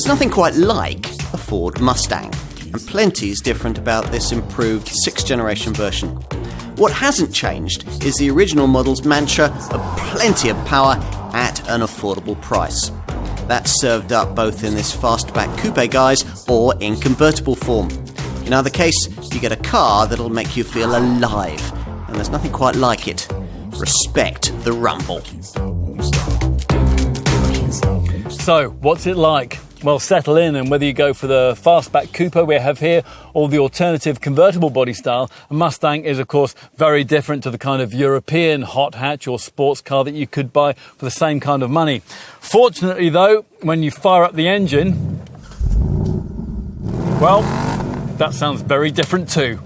There's nothing quite like a Ford Mustang, and plenty is different about this improved 6th generation version. What hasn't changed is the original model's mantra of plenty of power at an affordable price. That's served up both in this fastback coupe guise or in convertible form. In either case, you get a car that'll make you feel alive, and there's nothing quite like it. Respect the rumble. So, what's it like? Well, settle in, and whether you go for the fastback coupe we have here or the alternative convertible body style, a Mustang is of course very different to the kind of European hot hatch or sports car that you could buy for the same kind of money. Fortunately though, when you fire up the engine, well, that sounds very different too.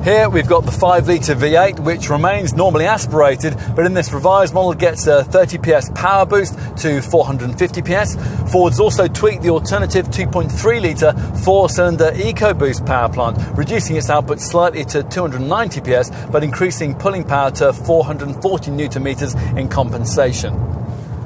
Here we've got the 5-litre V8, which remains normally aspirated, but in this revised model gets a 30 PS power boost to 450 PS. Ford's also tweaked the alternative 2.3-litre 4-cylinder EcoBoost power plant, reducing its output slightly to 290 PS, but increasing pulling power to 440 Newton meters in compensation.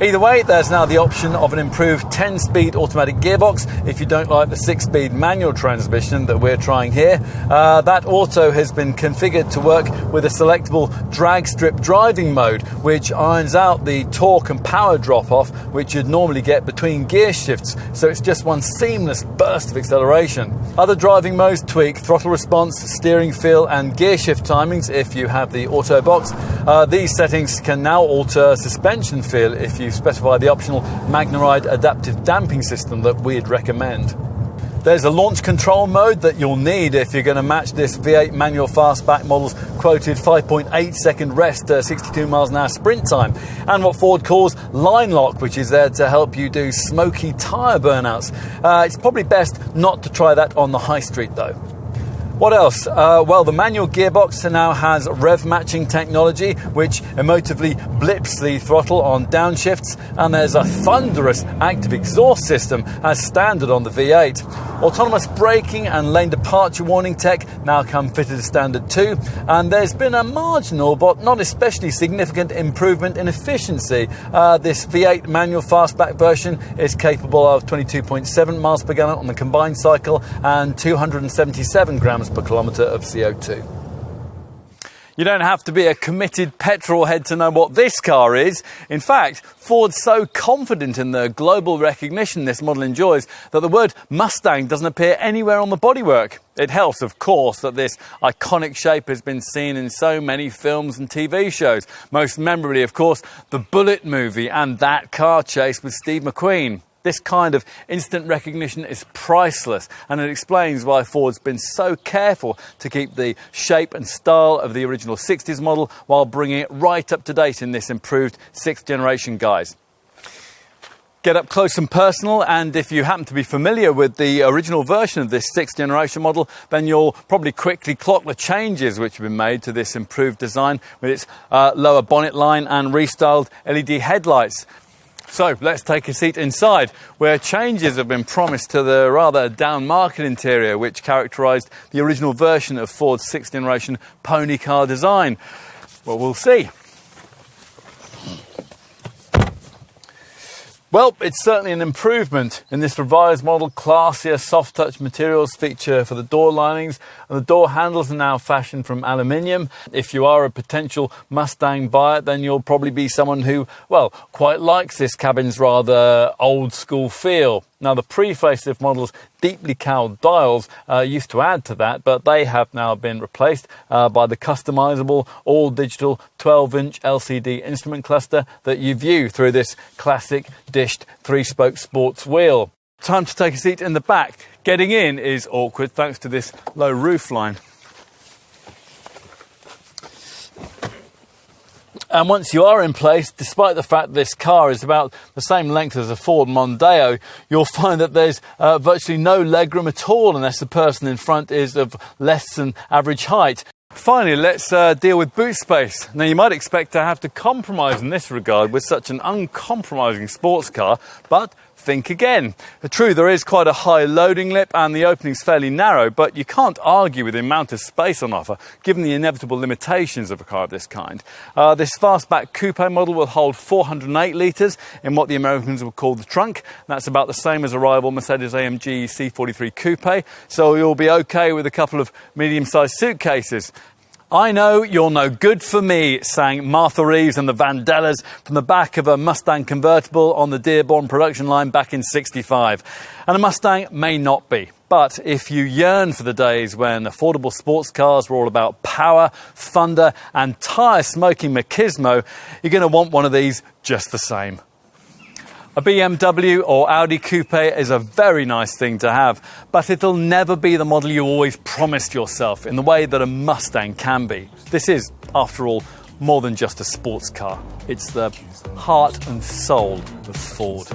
Either way, there's now the option of an improved 10-speed automatic gearbox if you don't like the 6-speed manual transmission that we're trying here. That auto has been configured to work with a selectable drag strip driving mode, which irons out the torque and power drop-off which you'd normally get between gear shifts, so it's just one seamless burst of acceleration. Other driving modes tweak throttle response, steering feel and gear shift timings if you have the auto box. These settings can now alter suspension feel if you specify the optional Magnaride adaptive damping system that we'd recommend. There's a launch control mode that you'll need if you're going to match this V8 manual fastback model's quoted 5.8 second rest 62 miles an hour sprint time, and what Ford calls line lock, which is there to help you do smoky tyre burnouts. It's probably best not to try that on the high street though. What else? Well, the manual gearbox now has rev matching technology, which emotively blips the throttle on downshifts, and there's a thunderous active exhaust system as standard on the V8. Autonomous braking and lane departure warning tech now come fitted as standard too, and there's been a marginal but not especially significant improvement in efficiency. This V8 manual fastback version is capable of 22.7 miles per gallon on the combined cycle and 277 grams per kilometre of CO2. You don't have to be a committed petrol head to know what this car is. In fact, Ford's so confident in the global recognition this model enjoys that the word Mustang doesn't appear anywhere on the bodywork. It helps, of course, that this iconic shape has been seen in so many films and TV shows. Most memorably, of course, the Bullitt movie and that car chase with Steve McQueen. This kind of instant recognition is priceless, and it explains why Ford's been so careful to keep the shape and style of the original 60s model while bringing it right up to date in this improved 6th generation guise. Get up close and personal, and if you happen to be familiar with the original version of this 6th generation model, then you'll probably quickly clock the changes which have been made to this improved design with its lower bonnet line and restyled LED headlights. So let's take a seat inside, where changes have been promised to the rather down-market interior which characterised the original version of Ford's 6th generation pony car design. Well, we'll see. Well, it's certainly an improvement. In this revised model, classier soft-touch materials feature for the door linings, and the door handles are now fashioned from aluminium. If you are a potential Mustang buyer, then you'll probably be someone who, well, quite likes this cabin's rather old-school feel. Now, the pre-facelift model's deeply cowled dials used to add to that, but they have now been replaced by the customisable, all-digital 12-inch LCD instrument cluster that you view through this classic dished 3-spoke sports wheel. Time to take a seat in the back. Getting in is awkward thanks to this low roof line. And once you are in place, despite the fact this car is about the same length as a Ford Mondeo, you'll find that there's virtually no legroom at all unless the person in front is of less than average height. Finally, let's deal with boot space. Now, you might expect to have to compromise in this regard with such an uncompromising sports car, but think again. True, there is quite a high loading lip and the opening's fairly narrow, but you can't argue with the amount of space on offer, given the inevitable limitations of a car of this kind. This fastback coupe model will hold 408 litres in what the Americans would call the trunk. That's about the same as a rival Mercedes-AMG C43 Coupe, so you'll be okay with a couple of medium-sized suitcases. I know you're no good for me, sang Martha Reeves and the Vandellas from the back of a Mustang convertible on the Dearborn production line back in '65. And a Mustang may not be. But if you yearn for the days when affordable sports cars were all about power, thunder and tyre-smoking machismo, you're going to want one of these just the same. A BMW or Audi coupe is a very nice thing to have, but it'll never be the model you always promised yourself in the way that a Mustang can be. This is, after all, more than just a sports car. It's the heart and soul of Ford.